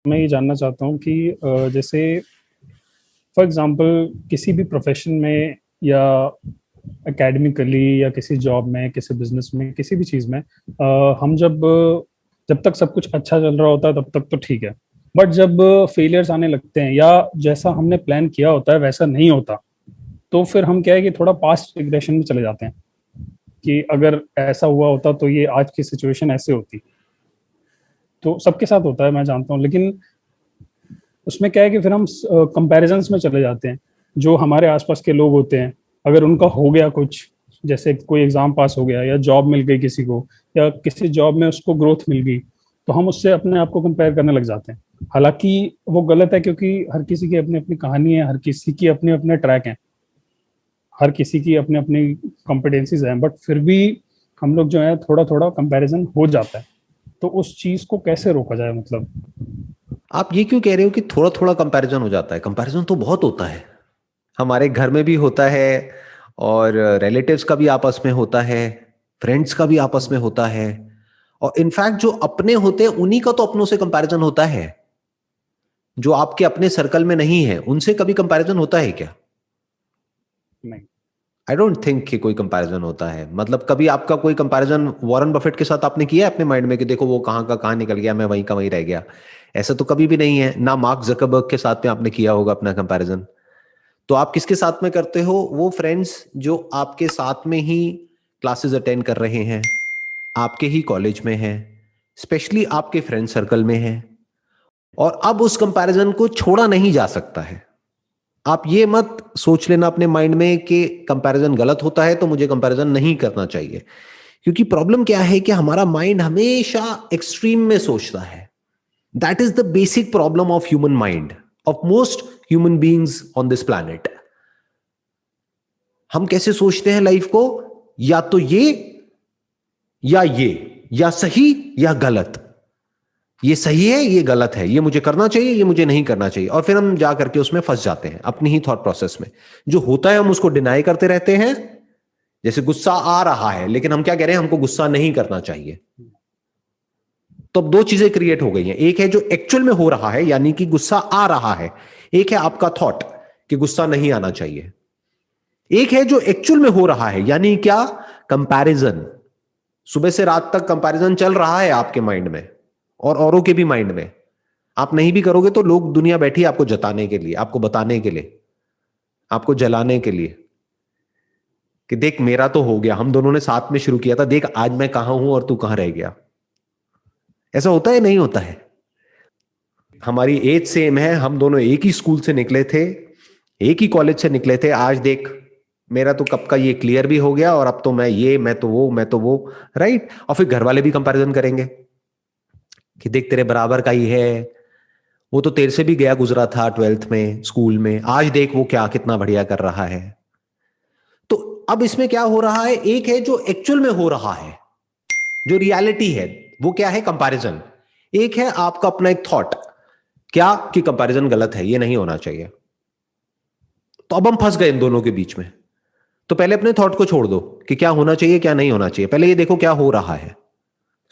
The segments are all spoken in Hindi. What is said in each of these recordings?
मैं ये जानना चाहता हूँ कि जैसे फॉर एग्जांपल किसी भी प्रोफेशन में या एकेडमिकली या किसी जॉब में, किसी बिजनेस में, किसी भी चीज़ में हम जब जब तक सब कुछ अच्छा चल रहा होता है तब तक तो ठीक है। बट जब फेलियर्स आने लगते हैं या जैसा हमने प्लान किया होता है वैसा नहीं होता, तो फिर हम क्या है कि थोड़ा पास्ट रिग्रेशन में चले जाते हैं कि अगर ऐसा हुआ होता तो ये आज की सिचुएशन ऐसे होती। तो सबके साथ होता है, मैं जानता हूँ, लेकिन उसमें क्या है कि फिर हम कंपैरिजंस में चले जाते हैं। जो हमारे आसपास के लोग होते हैं, अगर उनका हो गया कुछ, जैसे कोई एग्जाम पास हो गया या जॉब मिल गई किसी को, या किसी जॉब में उसको ग्रोथ मिल गई, तो हम उससे अपने आप को कंपेयर करने लग जाते हैं। हालांकि वो गलत है, क्योंकि हर किसी की अपनी अपनी कहानी है, हर किसी की अपने अपने ट्रैक हैं, हर किसी की अपनी अपनी कॉम्पिटेंसीज हैं, बट फिर भी हम लोग जो है थोड़ा थोड़ा कंपैरिजन हो जाता है। तो उस चीज को कैसे रोका जाए, मतलब? आप ये क्यों कह रहे हो कि थोड़ा थोड़ा कंपैरिजन हो जाता है? कंपैरिजन तो बहुत होता है। हमारे घर में भी होता है, और रिलेटिव्स का भी आपस में होता है, फ्रेंड्स का भी आपस में होता है, और इनफैक्ट जो अपने होते हैं उन्हीं का तो अपनों से कंपैरिजन होता है। जो आपके अपने सर्कल में नहीं है उनसे कभी कंपैरिजन होता है क्या? नहीं। आई डोंट थिंक कि कोई कंपैरिजन होता है। मतलब कभी आपका कोई कंपैरिजन वॉरेन बफेट के साथ आपने किया है अपने माइंड में कि देखो वो कहाँ का कहाँ निकल गया, मैं वहीं का वहीं रह गया? ऐसा तो कभी भी नहीं है ना। मार्क जकरबर्ग के साथ में आपने किया होगा अपना कंपैरिजन। तो आप किसके साथ में करते हो? वो फ्रेंड्स जो आपके साथ में ही क्लासेस अटेंड कर रहे हैं, आपके ही कॉलेज में हैं, स्पेशली आपके फ्रेंड सर्कल में हैं। और अब उस कंपैरिजन को छोड़ा नहीं जा सकता है। आप ये मत सोच लेना अपने माइंड में कि कंपैरिजन गलत होता है तो मुझे कंपैरिजन नहीं करना चाहिए। क्योंकि प्रॉब्लम क्या है कि हमारा माइंड हमेशा एक्सट्रीम में सोचता है। That is the basic problem of human mind, of most human beings on this planet. हम कैसे सोचते हैं लाइफ को? या तो ये, या सही या गलत। ये सही है, ये गलत है, ये मुझे करना चाहिए, ये मुझे नहीं करना चाहिए। और फिर हम जा करके उसमें फंस जाते हैं अपनी ही थॉट प्रोसेस में। जो होता है हम उसको डिनाई करते रहते हैं। जैसे गुस्सा आ रहा है लेकिन हम क्या कह रहे हैं, हमको गुस्सा नहीं करना चाहिए। तो अब दो चीजें क्रिएट हो गई हैं। एक है जो एक्चुअल में हो रहा है, यानी कि गुस्सा आ रहा है। एक है आपका थॉट कि गुस्सा नहीं आना चाहिए। एक है जो एक्चुअल में हो रहा है, यानी क्या? कंपैरिजन। सुबह से रात तक कंपैरिजन चल रहा है आपके माइंड में और औरों के भी माइंड में। आप नहीं भी करोगे तो लोग, दुनिया बैठी है आपको जताने के लिए, आपको बताने के लिए, आपको जलाने के लिए कि देख मेरा तो हो गया, हम दोनों ने साथ में शुरू किया था, देख आज मैं कहां हूं और तू कहां रह गया। ऐसा होता है नहीं होता है? हमारी एज सेम है, हम दोनों एक ही स्कूल से निकले थे, एक ही कॉलेज से निकले थे। आज देख मेरा तो कब का ये क्लियर भी हो गया और अब तो मैं ये, मैं तो वो, मैं तो वो। राइट? और फिर घर वाले भी कंपैरिजन करेंगे कि देख तेरे बराबर का ही है, वो तो तेरे से भी गया गुजरा था ट्वेल्थ में, स्कूल में, आज देख वो क्या कितना बढ़िया कर रहा है। तो अब इसमें क्या हो रहा है? एक है जो एक्चुअल में हो रहा है, जो रियलिटी है, वो क्या है? कंपैरिजन। एक है आपका अपना एक थॉट, क्या कि कंपैरिजन गलत है, ये नहीं होना चाहिए। तो अब हम फंस गए इन दोनों के बीच में। तो पहले अपने थॉट को छोड़ दो कि क्या होना चाहिए क्या नहीं होना चाहिए। पहले ये देखो क्या हो रहा है।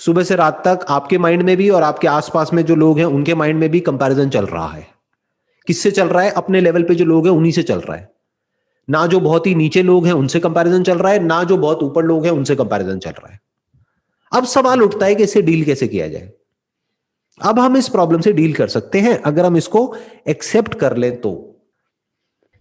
सुबह से रात तक आपके माइंड में भी और आपके आसपास में जो लोग हैं उनके माइंड में भी कंपैरिजन चल रहा है। किससे चल रहा है? अपने लेवल पे जो लोग हैं उन्हीं से चल रहा है। ना जो बहुत ही नीचे लोग हैं उनसे कंपैरिजन चल रहा है, ना जो बहुत ऊपर लोग हैं उनसे कंपैरिजन चल रहा है। अब सवाल उठता है कि इससे डील कैसे किया जाए। अब हम इस प्रॉब्लम से डील कर सकते हैं अगर हम इसको एक्सेप्ट कर लें तो।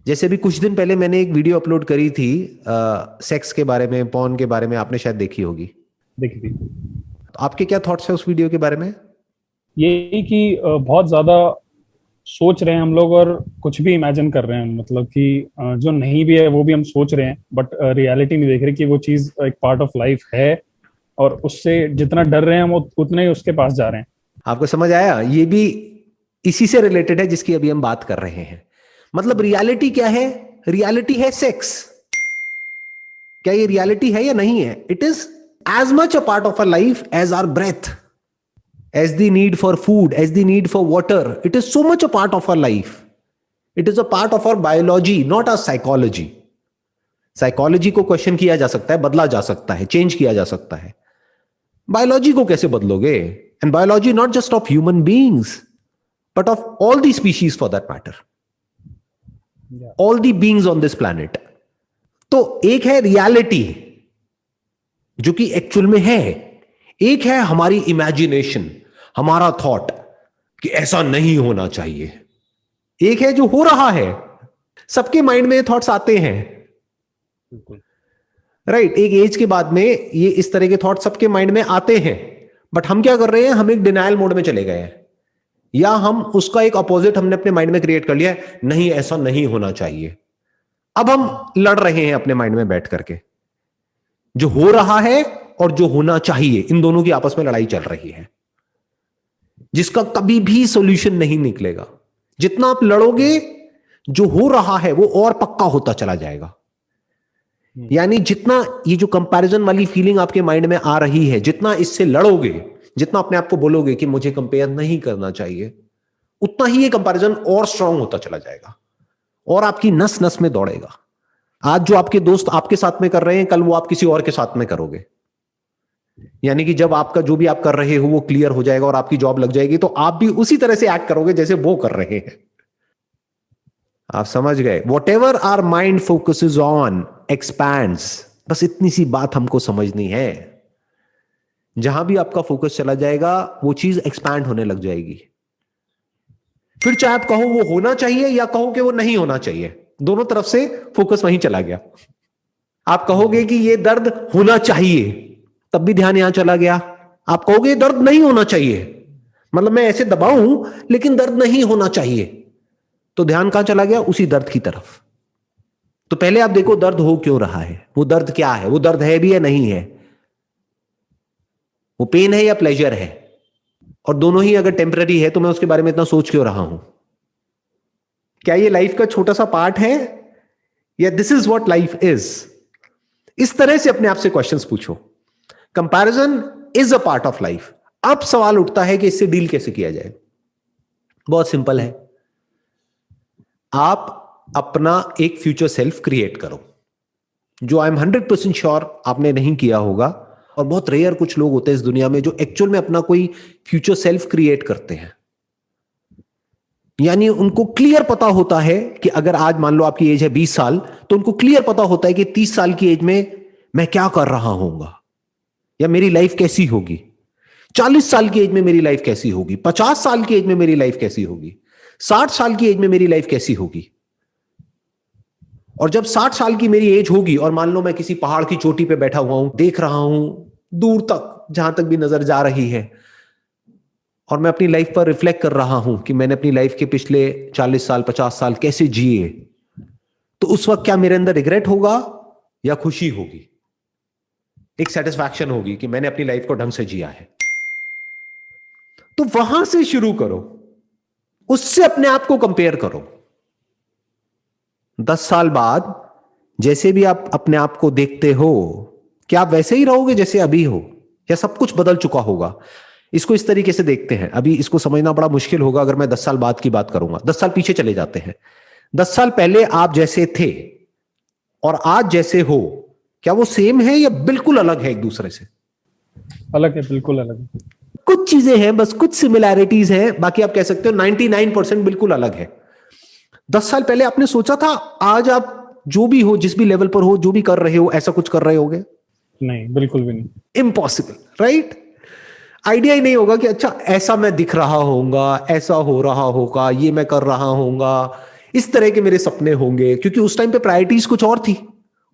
जैसे अभी कुछ दिन पहले मैंने एक वीडियो अपलोड करी थी सेक्स के बारे में, पॉर्न के बारे में, आपने शायद देखी होगी। देखी थी। तो आपके क्या थॉट्स है उस वीडियो के बारे में? यही कि बहुत ज्यादा सोच रहे हैं हम लोग और कुछ भी इमेजिन कर रहे हैं, मतलब कि जो नहीं भी है वो भी हम सोच रहे हैं, बट रियलिटी नहीं देख रहे कि वो चीज एक पार्ट ऑफ लाइफ है। और उससे जितना डर रहे हैं हम उतने ही उसके पास जा रहे हैं। आपको समझ आया? ये भी इसी से रिलेटेड है जिसकी अभी हम बात कर रहे हैं। मतलब रियलिटी क्या है? रियलिटी है सेक्स। क्या ये रियलिटी है या नहीं है? It is as much a part of a life as our breath, as the need for food, as the need for water. It is so much a part of our life. It is a part of our biology, not our psychology. Psychology को क्वेश्चन किया जा सकता है, बदला जा सकता है, चेंज किया जा सकता है। बायोलॉजी को कैसे बदलोगे? And biology not just of human beings, but of all the species for that matter, all the beings on this planet. तो एक है रियलिटी जो कि एक्चुअल में है, एक है हमारी इमेजिनेशन, हमारा थॉट कि ऐसा नहीं होना चाहिए, एक है जो हो रहा है. सबके माइंड में थॉट्स आते हैं, राइट? एक एज के बाद में ये इस तरह के थॉट सबके माइंड में आते हैं, बट हम क्या कर रहे हैं, हम एक डिनायल मोड में चले गए हैं, या हम उसका एक अपोजिट हमने अपने माइंड में क्रिएट कर लिया है, नहीं ऐसा नहीं होना चाहिए. अब हम लड़ रहे हैं अपने माइंड में बैठ करके, जो हो रहा है और जो होना चाहिए, इन दोनों की आपस में लड़ाई चल रही है, जिसका कभी भी सॉल्यूशन नहीं निकलेगा. जितना आप लड़ोगे, जो हो रहा है वो और पक्का होता चला जाएगा. यानी जितना ये जो कंपैरिजन वाली फीलिंग आपके माइंड में आ रही है, जितना इससे लड़ोगे, जितना अपने आप को बोलोगे कि मुझे कंपेयर नहीं करना चाहिए, उतना ही ये कंपैरिजन और स्ट्रांग होता चला जाएगा और आपकी नस नस में दौड़ेगा. आज जो आपके दोस्त आपके साथ में कर रहे हैं, कल वो आप किसी और के साथ में करोगे. यानी कि जब आपका जो भी आप कर रहे हो वो क्लियर हो जाएगा और आपकी जॉब लग जाएगी, तो आप भी उसी तरह से एक्ट करोगे जैसे वो कर रहे हैं. आप समझ गए? Whatever our mind focuses on expands. बस इतनी सी बात हमको समझनी है. जहां भी आपका फोकस चला जाएगा, वो चीज एक्सपैंड होने लग जाएगी. फिर चाहे आप कहो वो होना चाहिए या कहो कि वो नहीं होना चाहिए, दोनों तरफ से फोकस वहीं चला गया. आप कहोगे कि ये दर्द होना चाहिए, तब भी ध्यान यहां चला गया. आप कहोगे दर्द नहीं होना चाहिए, मतलब मैं ऐसे दबाऊं लेकिन दर्द नहीं होना चाहिए, तो ध्यान कहां चला गया? उसी दर्द की तरफ. तो पहले आप देखो दर्द हो क्यों रहा है, वो दर्द क्या है, वो दर्द है भी या नहीं है, वो पेन है या प्लेजर है, और दोनों ही अगर टेम्पररी है तो मैं उसके बारे में इतना सोच क्यों रहा हूं? क्या ये लाइफ का छोटा सा पार्ट है, या this is what life is? इस तरह से अपने आप से क्वेश्चंस पूछो. Comparison is a part of life. अब सवाल उठता है कि इससे डील कैसे किया जाए. बहुत सिंपल है. आप अपना एक फ्यूचर सेल्फ क्रिएट करो, जो आई एम 100% श्योर आपने नहीं किया होगा, और बहुत रेयर कुछ लोग होते हैं इस दुनिया में जो एक्चुअल में अपना कोई फ्यूचर सेल्फ क्रिएट करते हैं. यानी उनको क्लियर पता होता है कि अगर आज मान लो आपकी एज है 20 साल, तो उनको क्लियर पता होता है कि 30 साल की एज में मैं क्या कर रहा हूंगा, या मेरी लाइफ कैसी होगी. 40 साल की एज में मेरी लाइफ कैसी होगी, 50 साल की एज में मेरी लाइफ कैसी होगी, 60 साल की एज में मेरी लाइफ कैसी होगी. और जब 60 साल की मेरी एज होगी और मान लो मैं किसी पहाड़ की चोटी पे बैठा हुआ हूं, देख रहा हूं दूर तक, जहां तक भी नजर जा रही है, और मैं अपनी लाइफ पर रिफ्लेक्ट कर रहा हूं कि मैंने अपनी लाइफ के पिछले 40 साल 50 साल कैसे जिए, तो उस वक्त क्या मेरे अंदर रिग्रेट होगा या खुशी होगी? एक सेटिस्फैक्शन होगी कि मैंने अपनी लाइफ को ढंग से जिया है. तो वहां से शुरू करो, उससे अपने आप को कंपेयर करो. 10 साल बाद जैसे भी आप अपने आप को देखते हो, क्या आप वैसे ही रहोगे जैसे अभी हो, या सब कुछ बदल चुका होगा? इसको इस तरीके से देखते हैं. अभी इसको समझना बड़ा मुश्किल होगा अगर मैं 10 साल बाद की बात करूंगा. 10 साल पीछे चले जाते हैं. 10 साल पहले आप जैसे थे और आज जैसे हो, क्या वो सेम है या बिल्कुल अलग है एक दूसरे से? अलग है, बिल्कुल अलग है. कुछ चीजें हैं, बस कुछ सिमिलैरिटीज हैं, बाकी आप कह सकते हो 99% बिल्कुल अलग है. 10 साल पहले आपने सोचा था आज आप जो भी हो, जिस भी लेवल पर हो, जो भी कर रहे हो, ऐसा कुछ कर रहे होगे? नहीं, बिल्कुल भी नहीं. Impossible, right? आइडिया ही नहीं होगा कि अच्छा ऐसा मैं दिख रहा होऊंगा, ऐसा हो रहा होगा, ये मैं कर रहा होऊंगा, इस तरह के मेरे सपने होंगे. क्योंकि उस टाइम पे प्रायोरिटीज कुछ और थी.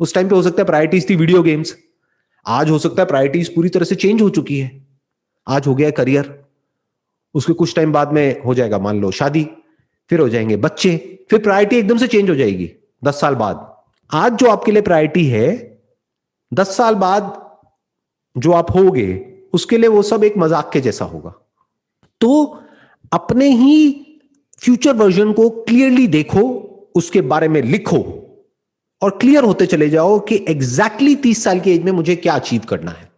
उस टाइम पे हो सकता है प्रायोरिटीज थी वीडियो गेम्स. आज हो सकता है प्रायोरिटीज पूरी तरह से चेंज हो चुकी है. आज हो गया है करियर, उसके कुछ टाइम बाद में हो जाएगा मान लो शादी, फिर हो जाएंगे बच्चे, फिर प्रायोरिटी एकदम से चेंज हो जाएगी 10 साल बाद. आज जो आपके लिए प्रायोरिटी है, 10 साल बाद जो आप होगे उसके लिए वो सब एक मजाक के जैसा होगा. तो अपने ही फ्यूचर वर्जन को क्लियरली देखो, उसके बारे में लिखो और क्लियर होते चले जाओ कि एग्जैक्टली 30 साल की एज में मुझे क्या अचीव करना है,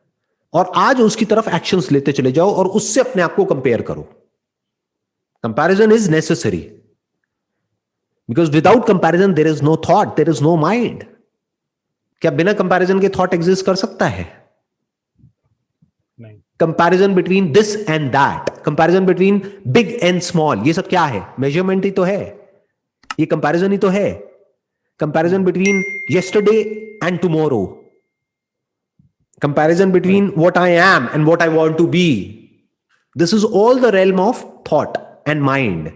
और आज उसकी तरफ एक्शंस लेते चले जाओ और उससे अपने आप को कंपेयर करो. Comparison is necessary, because without comparison there is no thought, there is no mind. क्या बिना कंपैरिजन के थॉट एग्जिस्ट कर सकता है? नहीं. Comparison between this and that, comparison between big and small, ये सब क्या है? मेजरमेंट ही तो है, ये कंपैरिजन ही तो है. Comparison between yesterday and tomorrow, comparison between what I am and what I want to be. This is all the realm of thought and mind.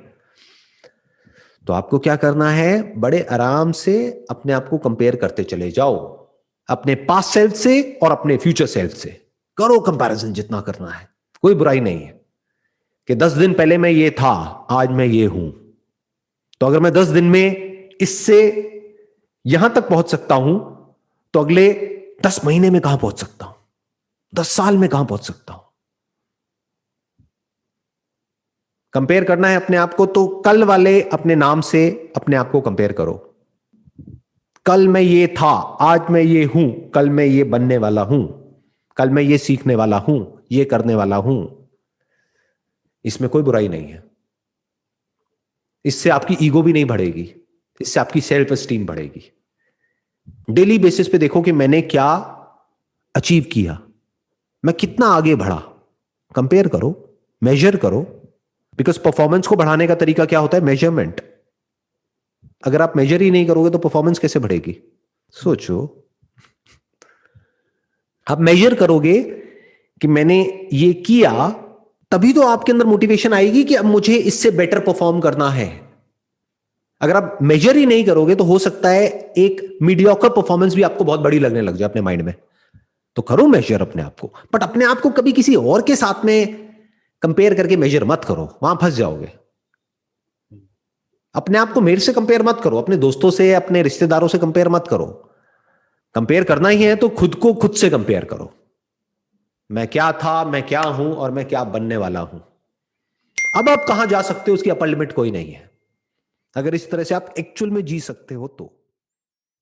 तो आपको क्या करना है? बड़े आराम से अपने आप को कंपेयर करते चले जाओ, अपने पास्ट सेल्फ से और अपने फ्यूचर सेल्फ से. करो कंपैरिजन जितना करना है, कोई बुराई नहीं है कि 10 दिन पहले मैं ये था, आज मैं ये हूं. तो अगर मैं 10 दिन में इससे यहां तक पहुंच सकता हूं, तो अगले 10 महीने में कहां पहुंच सकता हूं, 10 साल में कहां पहुंच सकता हूं. कंपेयर करना है अपने आप को, तो कल वाले अपने नाम से अपने आप को कंपेयर करो. कल मैं ये था, आज मैं ये हूं, कल मैं ये बनने वाला हूं, कल मैं ये सीखने वाला हूं, ये करने वाला हूं. इसमें कोई बुराई नहीं है. इससे आपकी ईगो भी नहीं बढ़ेगी, इससे आपकी सेल्फ एस्टीम बढ़ेगी. डेली बेसिस पे देखो कि मैंने क्या अचीव किया, मैं कितना आगे बढ़ा. कंपेयर करो, मेजर करो. बिकॉज परफॉर्मेंस को बढ़ाने का तरीका क्या होता है? मेजरमेंट. अगर आप मेजर ही नहीं करोगे तो परफॉर्मेंस कैसे बढ़ेगी? सोचो. आप मेजर करोगे कि मैंने ये किया, तभी तो आपके अंदर मोटिवेशन आएगी कि अब मुझे इससे बेटर परफॉर्म करना है. अगर आप मेजर ही नहीं करोगे तो हो सकता है एक मीडियोकर परफॉर्मेंस भी आपको बहुत बड़ी लगने लग जाए अपने माइंड में. तो करो मेजर अपने आप को, बट अपने आप को कभी किसी और के साथ में कंपेयर करके मेजर मत करो, वहां फंस जाओगे. अपने आप को मेरे से कंपेयर मत करो, अपने दोस्तों से, अपने रिश्तेदारों से कंपेयर मत करो. कंपेयर करना ही है तो खुद को खुद से कंपेयर करो. मैं क्या था, मैं क्या हूं और मैं क्या बनने वाला हूं. अब आप कहां जा सकते हो उसकी अपर लिमिट कोई नहीं है, अगर इस तरह से आप एक्चुअल में जी सकते हो तो.